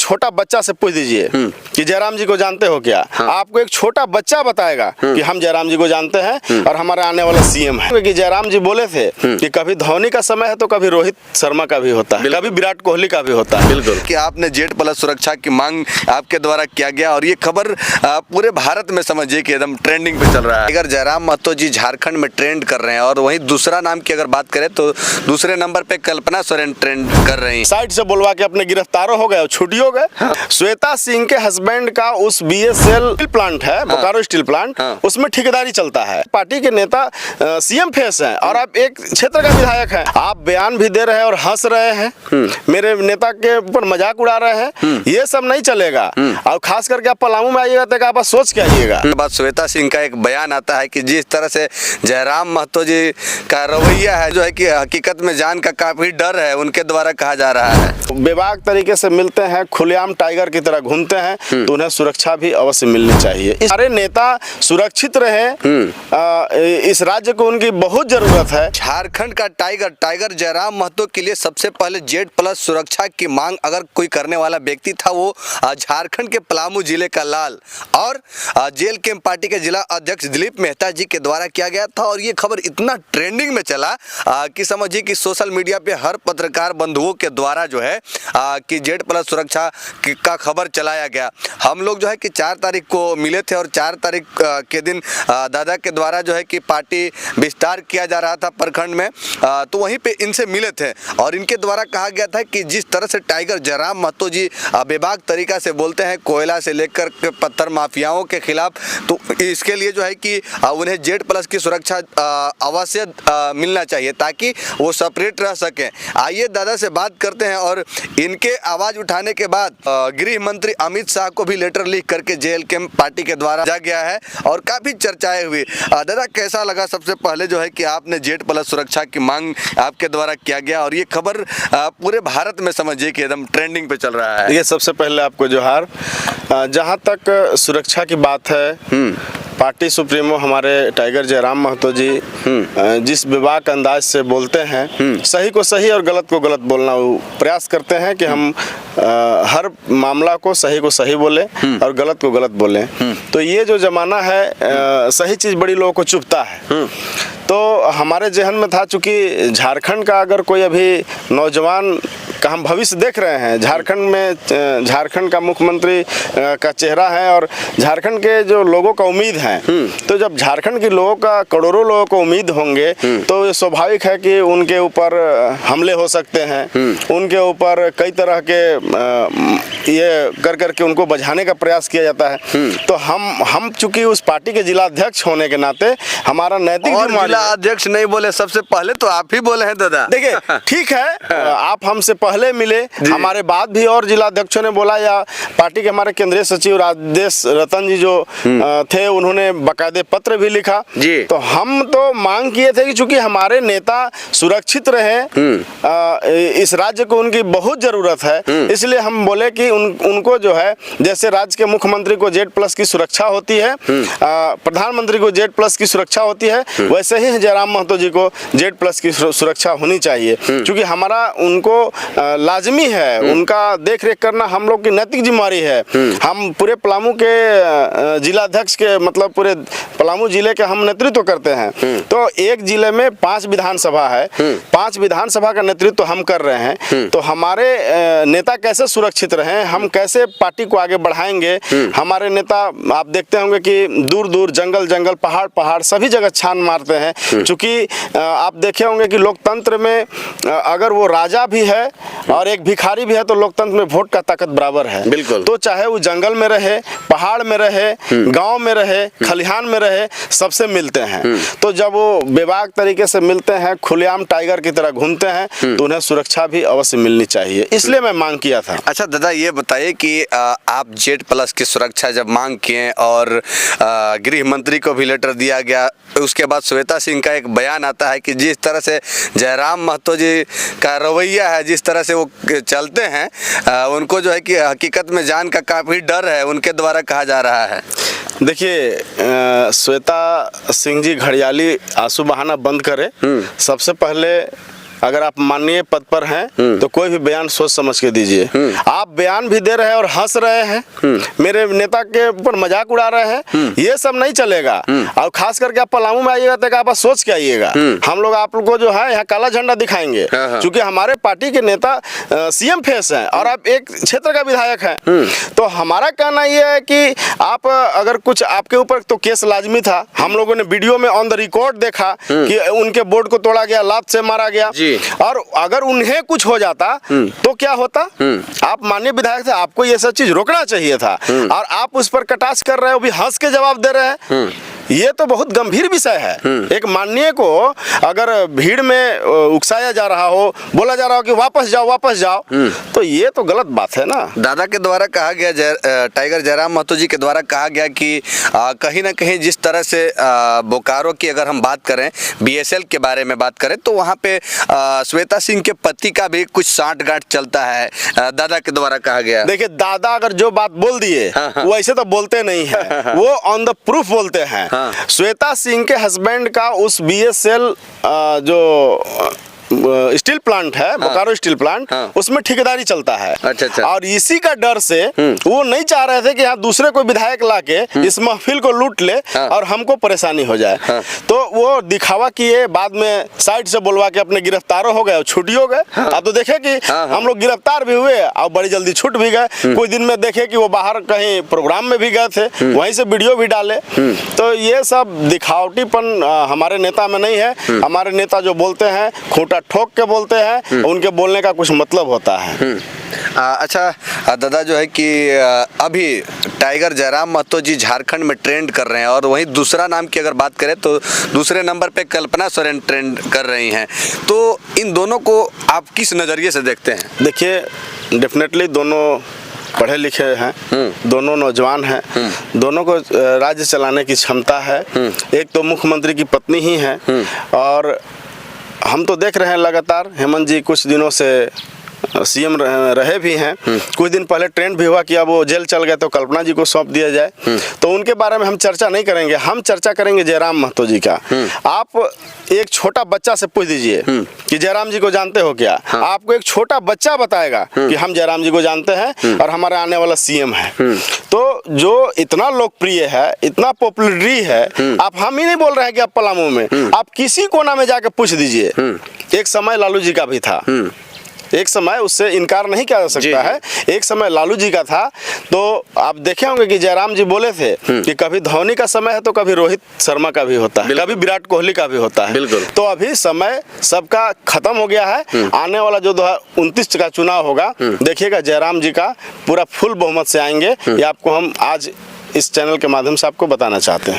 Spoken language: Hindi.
छोटा बच्चा से पूछ दीजिए कि जयराम जी को जानते हो क्या, आपको एक छोटा बच्चा बताएगा कि हम जयराम जी को जानते हैं और हमारे आने वाले सीएम है। क्योंकि जयराम जी बोले थे कि कभी धोनी का समय है तो कभी रोहित शर्मा का भी होता है, कभी विराट कोहली का भी होता है। बिल्कुल कि आपने Z+ सुरक्षा की मांग आपके द्वारा किया गया और ये खबर पूरे भारत में समझिए कि एकदम ट्रेंडिंग पे चल रहा है। अगर जयराम महतो जी झारखंड में ट्रेंड कर रहे हैं और वहीं दूसरा नाम की अगर बात करें तो दूसरे नंबर पे कल्पना सोरेन ट्रेंड कर रही हैं। साइड से बोलवा के अपने गिरफ्तारों हो गए और छुट्टी हो गए। श्वेता सिंह के हस्बैंड का उस BSL स्टील प्लांट है, बोकारो स्टील प्लांट, उसमें ठेकेदारी चलता है। पार्टी के नेता सीएम फेस हैं और आप एक क्षेत्र का विधायक हैं, आप बयान भी दे रहे हैं और हंस रहे हैं, मेरे नेता के ऊपर मजाक उड़ा रहे हैं, ये सब नहीं चलेगा। और खास करके आप पलामू में आइएगा तो आप सोच के आइएगा। बात श्वेता सिंह का एक बयान आता है कि जिस तरह से जयराम महतो जी का रवैया है जो है कि हकीकत में जान का काफी डर है, उनके द्वारा कहा जा रहा है। बेबाक तरीके से मिलते हैं, खुलेआम टाइगर की तरह घूमते हैं, तो उन्हें सुरक्षा भी अवश्य मिलनी चाहिए। सारे नेता सुरक्षित रहे, इस राज्य को उनकी बहुत जरूरत है। झारखंड का टाइगर जयराम महतो के लिए सबसे पहले Z+ सुरक्षा की मांग अगर कोई करने वाला व्यक्ति था वो झारखंड के पलामू जिले का लाल और जेल कैंप पार्टी के जिला अध्यक्ष दिलीप मेहता जी के द्वारा किया गया था। और ये खबर इतना ट्रेंडिंग में चला कि समझिए कि सोशल मीडिया पे हर पत्रकार बंधुओं के द्वारा जो है कि Z+ सुरक्षा का खबर चलाया गया। हम लोग जो है कि 4 तारीख को मिले थे और 4 तारीख के दिन दादा के द्वारा जो है कि पार्टी विस्तार किया जा रहा था प्रखंड में, तो वहीं पे इनसे मिले थे और इनके द्वारा कहा गया था कि जिस तरह से टाइगर जयराम महतो जी बेबाक तरीका से बोलते हैं कोयला से लेकर के पत्थर माफियाओं के खिलाफ, तो इसके लिए जो है कि उन्हें Z+ की सुरक्षा अवश्य मिलना चाहिए ताकि वो सेपरेट रह सकें। आइए दादा से बात करते हैं और इनके आवाज उठाने के बाद गृह मंत्री अमित शाह को भी लेटर लिख करके जेल कैंप पार्टी के द्वारा जा गया है और काफी चर्चाएं हुई। दादा कैसा लगा सबसे पहले जो है कि आपने Z+ सुरक्षा की मांग आपके द्वारा किया गया और ये खबर पूरे भारत में समझिए कि एकदम ट्रेंडिंग पे चल रहा है। ये सबसे पहले आपको जोहार। जहाँ तक सुरक्षा की बात है, पार्टी सुप्रीमो हमारे टाइगर जयराम महतो जी जिस विवाक अंदाज से बोलते हैं, सही को सही और गलत को गलत बोलना प्रयास करते हैं कि हम हर मामला को सही बोले और गलत को गलत बोले। तो ये जो जमाना है, सही चीज़ बड़ी लोगों को चुभता है। तो हमारे जहन में था, चूँकि झारखंड का अगर कोई अभी नौजवान का हम भविष्य देख रहे हैं, झारखंड में झारखंड का मुख्यमंत्री का चेहरा है और झारखंड के जो लोगों का उम्मीद है, तो जब झारखंड के लोगों का करोड़ों लोगों को उम्मीद होंगे तो ये स्वाभाविक है कि उनके ऊपर हमले हो सकते हैं, उनके ऊपर कई तरह के ये कर करके उनको बझाने का प्रयास किया जाता है। तो हम चूंकि उस पार्टी के जिला अध्यक्ष होने के नाते हमारा नैतिक जिला अध्यक्ष नहीं बोले, सबसे पहले तो आप ही बोले हैं दादा। देखिए ठीक है, आप हमसे पहले मिले, हमारे बाद भी और जिला अध्यक्षों ने बोला, या पार्टी के हमारे केंद्रीय सचिव राजेश रतन जी जो थे उन्होंने बाकायदे पत्र भी लिखा जी। तो हम तो मांग किए थे कि चूंकि हमारे नेता सुरक्षित रहे, इस राज्य को उनकी बहुत जरूरत है, इसलिए हम बोले कि उनको जो है जैसे राज्य के मुख्यमंत्री को Z+ की सुरक्षा होती है, प्रधानमंत्री को Z+ की सुरक्षा होती है, वैसे ही जयराम महतो जी को Z+ की सुरक्षा होनी चाहिए। क्योंकि हमारा उनको लाजमी है, उनका देख रेख करना हम लोग की नैतिक जिम्मेदारी है। हम पूरे पलामू के जिला अध्यक्ष के मतलब पूरे पलामू जिले के हम नेतृत्व करते हैं। तो एक जिले में 5 विधानसभा है, 5 विधानसभा का नेतृत्व हम कर रहे हैं। तो हमारे नेता कैसे सुरक्षित रहें, हम कैसे पार्टी को आगे बढ़ाएंगे। हमारे नेता आप देखते होंगे कि दूर दूर जंगल जंगल पहाड़ पहाड़ सभी जगह छान मारते हैं। चूंकि आप देखे होंगे कि लोकतंत्र में अगर वो राजा भी है और एक भिखारी भी है तो लोकतंत्र में वोट का ताकत बराबर है। बिल्कुल। तो चाहे वो जंगल में रहे, पहाड़ में रहे, गांव में रहे, खलिहान में रहे, सबसे मिलते हैं। तो जब वो बेबाक तरीके से मिलते हैं, खुलेआम टाइगर की तरह घूमते हैं, तो उन्हें सुरक्षा भी अवश्य मिलनी चाहिए, इसलिए मैं मांग किया था। अच्छा दादा ये बताइए कि आप Z+ की सुरक्षा जब मांग किए और गृह मंत्री को भी लेटर दिया गया, उसके बाद श्वेता सिंह का एक बयान आता है कि जिस तरह से जयराम महतो जी का रवैया है, जिस तरह से वो चलते हैं, उनको जो है कि हकीकत में जान का काफी डर है, उनके द्वारा कहा जा रहा है। देखिए श्वेता सिंह जी घड़ियाली आंसू बहाना बंद करे। सबसे पहले अगर आप माननीय पद पर हैं तो कोई भी बयान सोच समझ के दीजिए। आप बयान भी दे रहे हैं और हंस रहे हैं, मेरे नेता के ऊपर मजाक उड़ा रहे हैं, ये सब नहीं चलेगा। और खास करके आप पलामू में आइएगा तो आप सोच के आइएगा, हम लोग आप लोग को जो है यहाँ काला झंडा दिखाएंगे, क्योंकि हमारे पार्टी के नेता सीएम फेस हैं और आप एक क्षेत्र का विधायक हैं। तो हमारा कहना यह है कि आप अगर कुछ आपके ऊपर तो केस लाजमी था। हम लोगों ने वीडियो में ऑन द रिकॉर्ड देखा कि उनके बोर्ड को तोड़ा गया, लात से मारा गया, और अगर उन्हें कुछ हो जाता तो क्या होता? आप माननीय विधायक थे, आपको ये सब चीज रोकना चाहिए था, और आप उस पर कटाक्ष कर रहे हो, भी हंस के जवाब दे रहे हैं। ये तो बहुत गंभीर विषय है। एक माननीय को अगर भीड़ में उकसाया जा रहा हो, बोला जा रहा हो कि वापस जाओ, तो ये तो गलत बात है ना। दादा के द्वारा कहा गया, टाइगर जयराम महतो जी के द्वारा कहा गया कि कहीं ना कहीं जिस तरह से बोकारो की अगर हम बात करें, बीएसएल के बारे में बात करें, तो वहाँ पे श्वेता सिंह के पति का भी कुछ साठगांठ चलता है, दादा के द्वारा कहा गया। देखिए, दादा अगर जो बात बोल दिए वो ऐसे तो बोलते नहीं है, वो ऑन द प्रूफ बोलते हैं। श्वेता सिंह के हस्बैंड का उस बीएसएल जो स्टील प्लांट है, बोकारो स्टील प्लांट, उसमें ठेकेदारी चलता है। अच्छा। और इसी का डर से वो नहीं चाह रहे थे कि यहाँ दूसरे कोई विधायक लाके इस महफिल को लूट ले और हमको परेशानी हो जाए। तो वो दिखावा किए, बाद में साइड से बोलवा के अपने गिरफ्तार हो गए, छुट्टी हो गए। आप तो देखे कि हम लोग गिरफ्तार भी हुए और बड़ी जल्दी छूट भी गए। कुछ दिन में देखे कि वो बाहर कहीं प्रोग्राम में भी गए थे, वहीं से वीडियो भी डाले। तो ये सब दिखावटीपन हमारे नेता में नहीं है। हमारे नेता जो बोलते हैं खूंटा ठोक के बोलते हैं, उनके बोलने का कुछ मतलब होता है। अच्छा दादा, जो है कि अभी टाइगर जयराम महतो जी झारखंड में ट्रेंड कर रहे हैं, और वहीं दूसरा नाम की अगर बात करें तो दूसरे नंबर पे कल्पना सोरेन ट्रेंड कर रही हैं। तो इन दोनों को आप किस नज़रिए से देखते हैं? देखिए, डेफिनेटली दोनों पढ़े लिखे हैं, दोनों नौजवान हैं, दोनों को राज्य चलाने की क्षमता है। एक तो मुख्यमंत्री की पत्नी ही है, और हम तो देख रहे हैं लगातार हेमंत जी कुछ दिनों से सीएम रहे भी हैं। कुछ दिन पहले ट्रेंड भी हुआ कि अब वो जेल चल गए तो कल्पना जी को सौंप दिया जाए। तो उनके बारे में हम चर्चा नहीं करेंगे, हम चर्चा करेंगे जयराम महतो जी का। आप एक छोटा बच्चा से पूछ दीजिए कि जयराम जी को जानते हो क्या? आपको एक छोटा बच्चा बताएगा कि हम जयराम जी को जानते हैं और हमारा आने वाला सीएम है। तो जो इतना लोकप्रिय है, इतना पॉपुलरिटी है, आप हम ही नहीं बोल रहे हैं कि आप पलामू में, आप किसी कोना में जाकर पूछ दीजिए। एक समय लालू जी का भी था, एक समय, उससे इनकार नहीं किया जा सकता है। एक समय लालू जी का था। तो आप देखे होंगे कि जयराम जी बोले थे कि कभी धोनी का समय है तो कभी रोहित शर्मा का भी होता है, कभी विराट कोहली का भी होता है। तो अभी समय सबका खत्म हो गया है। आने वाला जो 2029 का चुनाव होगा, देखिएगा जयराम जी का पूरा फुल बहुमत से आएंगे। ये आपको हम आज इस चैनल के माध्यम से आपको बताना चाहते हैं।